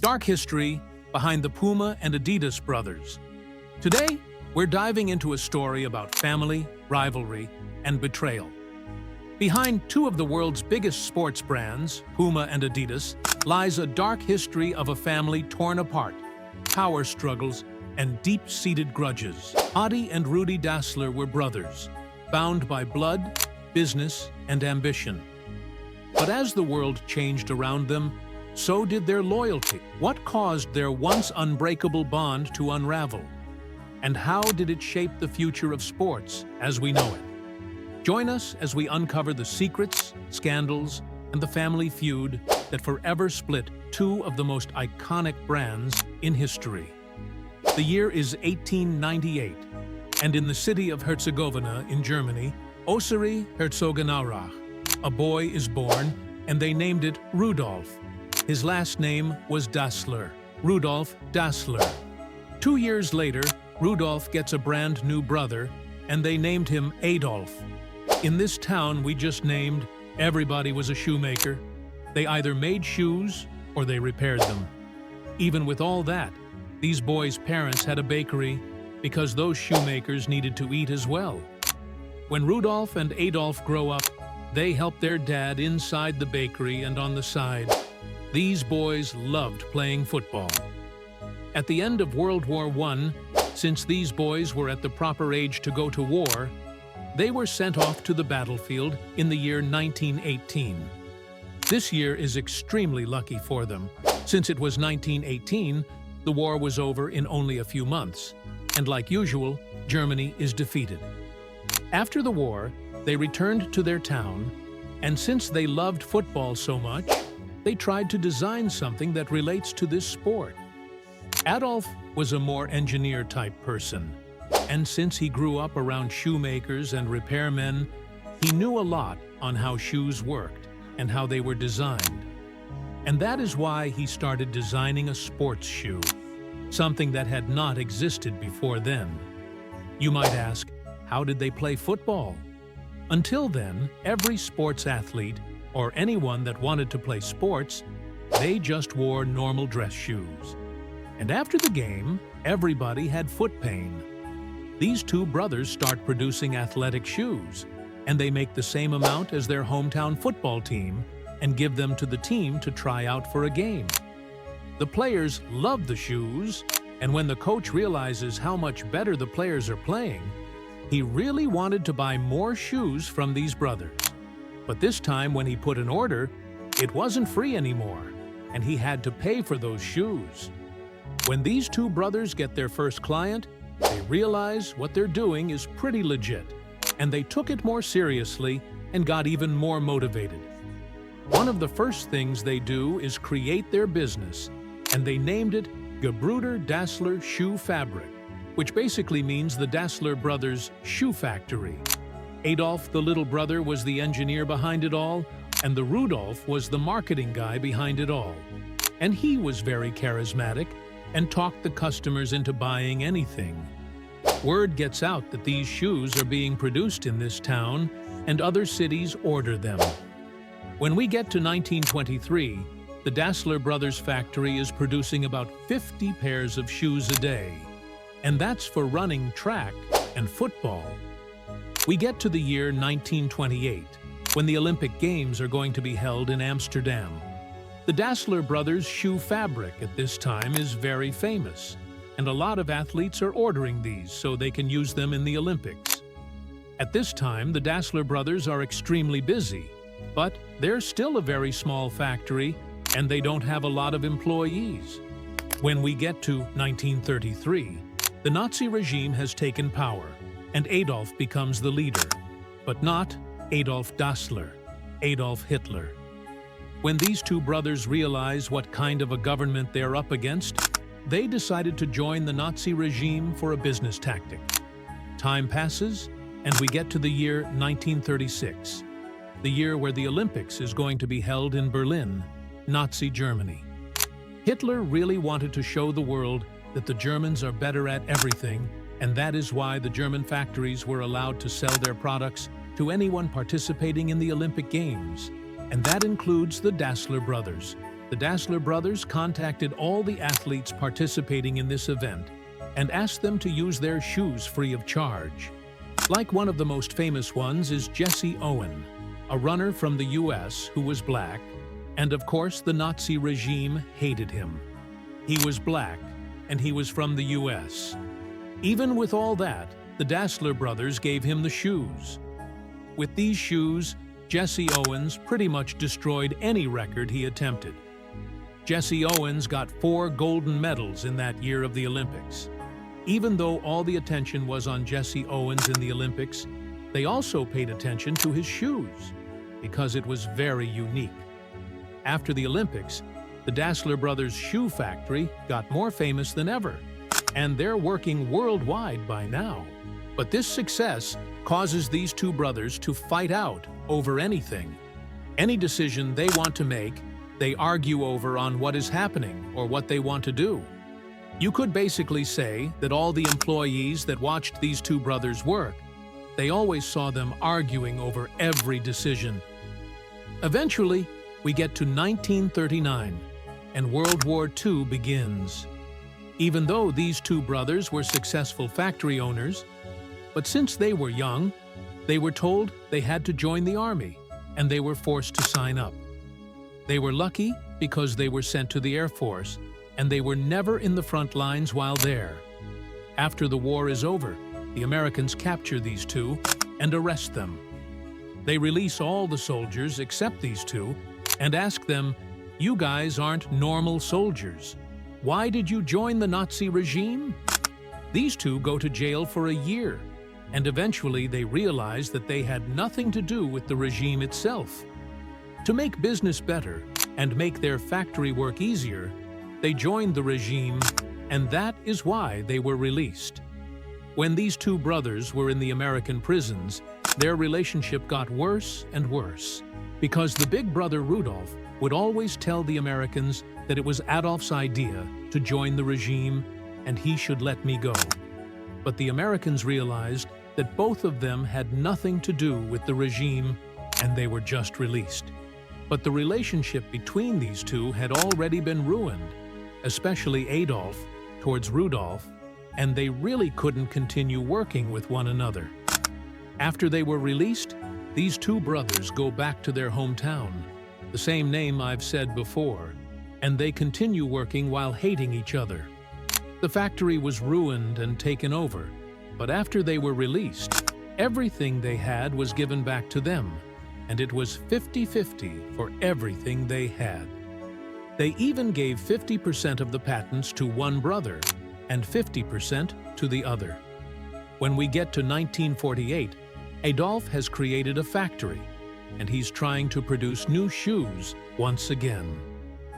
Dark history behind the PUMA and ADIDAS brothers. Today, we're diving into a story about family, rivalry, and betrayal. Behind two of the world's biggest sports brands, PUMA and ADIDAS, lies a dark history of a family torn apart, power struggles, and deep-seated grudges. Adi and Rudi Dassler were brothers, bound by blood, business, and ambition. But as the world changed around them, so did their loyalty. What caused their once unbreakable bond to unravel? And how did it shape the future of sports as we know it? Join us as we uncover the secrets, scandals, and the family feud that forever split two of the most iconic brands in history. The year is 1898, and in the city of Herzegovina in Germany, Osiri-Herzogenaurach, a boy is born, and they named it Rudolf. His last name was Dassler, Rudolf Dassler. 2 years later, Rudolf gets a brand new brother, and they named him Adolf. In this town we just named, everybody was a shoemaker. They either made shoes or they repaired them. Even with all that, these boys' parents had a bakery because those shoemakers needed to eat as well. When Rudolf and Adolf grow up, they help their dad inside the bakery and on the side. These boys loved playing football. At the end of World War I, since these boys were at the proper age to go to war, they were sent off to the battlefield in the year 1918. This year is extremely lucky for them. Since it was 1918, the war was over in only a few months, and like usual, Germany is defeated. After the war, they returned to their town, and since they loved football so much, they tried to design something that relates to this sport. Adolf was a more engineer-type person, and since he grew up around shoemakers and repairmen, he knew a lot on how shoes worked and how they were designed. And that is why he started designing a sports shoe, something that had not existed before then. You might ask, how did they play football? Until then, every sports athlete, or anyone that wanted to play sports, they just wore normal dress shoes. And after the game, everybody had foot pain. These two brothers start producing athletic shoes, and they make the same amount as their hometown football team and give them to the team to try out for a game. The players love the shoes, and when the coach realizes how much better the players are playing, he really wanted to buy more shoes from these brothers. But this time when he put an order, it wasn't free anymore, and he had to pay for those shoes. When these two brothers get their first client, they realize what they're doing is pretty legit, and they took it more seriously and got even more motivated. One of the first things they do is create their business, and they named it Gebruder Dassler Shoe Fabric, which basically means the Dassler brothers' shoe factory. Adolf, the little brother, was the engineer behind it all, and the Rudolf was the marketing guy behind it all. And he was very charismatic and talked the customers into buying anything. Word gets out that these shoes are being produced in this town, and other cities order them. When we get to 1923, the Dassler brothers' factory is producing about 50 pairs of shoes a day. And that's for running track and football. We get to the year 1928, when the Olympic Games are going to be held in Amsterdam. The Dassler brothers' shoe fabric at this time is very famous, and a lot of athletes are ordering these so they can use them in the Olympics. At this time, the Dassler brothers are extremely busy, but they're still a very small factory, and they don't have a lot of employees. When we get to 1933, the Nazi regime has taken power, and Adolf becomes the leader, but not Adolf Dassler, Adolf Hitler. When these two brothers realize what kind of a government they're up against, they decided to join the Nazi regime for a business tactic. Time passes, and we get to the year 1936, the year where the Olympics is going to be held in Berlin, Nazi Germany. Hitler really wanted to show the world that the Germans are better at everything, and that is why the German factories were allowed to sell their products to anyone participating in the Olympic Games, and that includes the Dassler brothers, the Dassler brothers contacted all the athletes participating in this event and asked them to use their shoes free of charge. Like one of the most famous ones is Jesse Owen, a runner from the US who was black, and of course the Nazi regime hated him. He was black, and he was from the US. Even with all that, the Dassler brothers gave him the shoes. With these shoes, Jesse Owens pretty much destroyed any record he attempted. Jesse Owens got 4 golden medals in that year of the Olympics. Even though all the attention was on Jesse Owens in the Olympics, they also paid attention to his shoes, because it was very unique. After the Olympics, the Dassler brothers' shoe factory got more famous than ever, and they're working worldwide by now. But this success causes these two brothers to fight out over anything. Any decision they want to make, they argue over on what is happening or what they want to do. You could basically say that all the employees that watched these two brothers work, they always saw them arguing over every decision. Eventually, we get to 1939, and World War II begins. Even though these two brothers were successful factory owners, but since they were young, they were told they had to join the army, and they were forced to sign up. They were lucky because they were sent to the Air Force, and they were never in the front lines while there. After the war is over, the Americans capture these two and arrest them. They release all the soldiers except these two and ask them, "You guys aren't normal soldiers. Why did you join the Nazi regime?" These two go to jail for a year, and eventually they realize that they had nothing to do with the regime itself. To make business better and make their factory work easier, they joined the regime, and that is why they were released. When these two brothers were in the American prisons, their relationship got worse and worse, because the big brother Rudolf would always tell the Americans that it was Adolf's idea to join the regime and he should let me go. But the Americans realized that both of them had nothing to do with the regime and they were just released. But the relationship between these two had already been ruined, especially Adolf towards Rudolf, and they really couldn't continue working with one another. After they were released, these two brothers go back to their hometown, the same name I've said before, and they continue working while hating each other. The factory was ruined and taken over, but after they were released, everything they had was given back to them, and it was 50-50 for everything they had. They even gave 50% of the patents to one brother and 50% to the other. When we get to 1948, Adolf has created a factory, and he's trying to produce new shoes once again.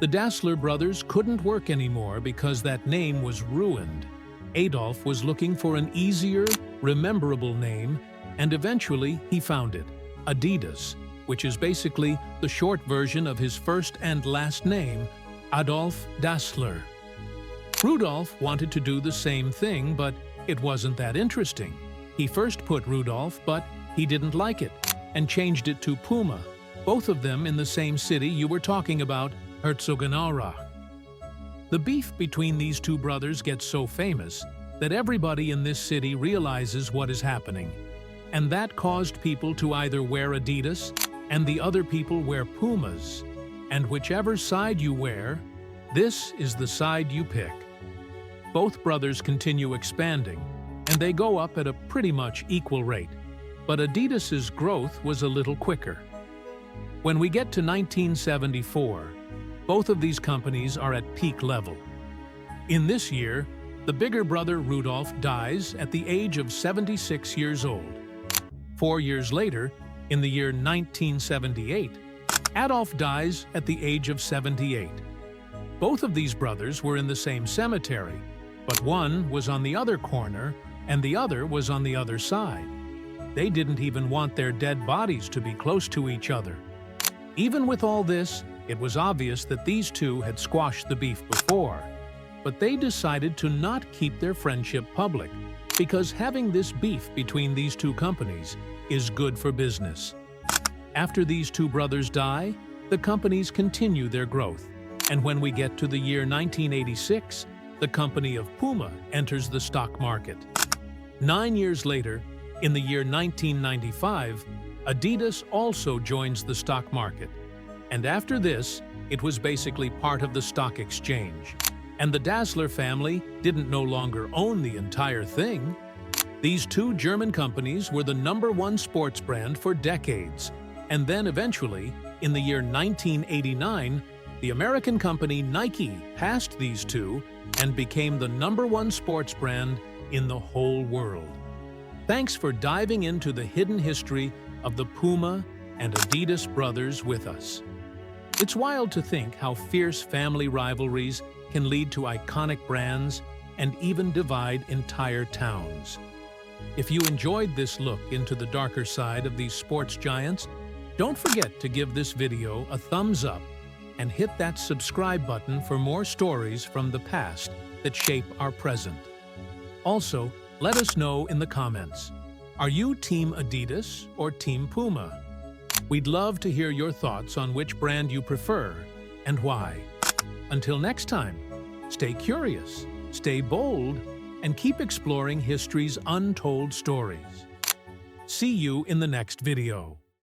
The Dassler brothers couldn't work anymore because that name was ruined. Adolf was looking for an easier, rememberable name, and eventually he found it, ADIDAS, which is basically the short version of his first and last name, Adolf Dassler. Rudolf wanted to do the same thing, but it wasn't that interesting. He first put Rudolf, but he didn't like it, and changed it to PUMA, both of them in the same city you were talking about, Herzogenaurach. The beef between these two brothers gets so famous that everybody in this city realizes what is happening, and that caused people to either wear Adidas and the other people wear Pumas, and whichever side you wear, this is the side you pick. Both brothers continue expanding, and they go up at a pretty much equal rate, but Adidas's growth was a little quicker. When we get to 1974, both of these companies are at peak level. In this year, the bigger brother Rudolf dies at the age of 76 years old. 4 years later, in the year 1978, Adolf dies at the age of 78. Both of these brothers were in the same cemetery, but one was on the other corner and the other was on the other side. They didn't even want their dead bodies to be close to each other. Even with all this, it was obvious that these two had squashed the beef before, but they decided to not keep their friendship public because having this beef between these two companies is good for business. After these two brothers die, the companies continue their growth, And when we get to the year 1986, the company of PUMA enters the stock market. 9 years later, in the year 1995, ADIDAS also joins the stock market. And after this, it was basically part of the stock exchange. And the Dassler family didn't no longer own the entire thing. These two German companies were the #1 sports brand for decades. And then eventually, in the year 1989, the American company Nike passed these two and became the #1 sports brand in the whole world. Thanks for diving into the hidden history of the PUMA and ADIDAS brothers with us. It's wild to think how fierce family rivalries can lead to iconic brands and even divide entire towns. If you enjoyed this look into the darker side of these sports giants, don't forget to give this video a thumbs up and hit that subscribe button for more stories from the past that shape our present. Also, let us know in the comments, are you Team ADIDAS or Team PUMA? We'd love to hear your thoughts on which brand you prefer and why. Until next time, stay curious, stay bold, and keep exploring history's untold stories. See you in the next video.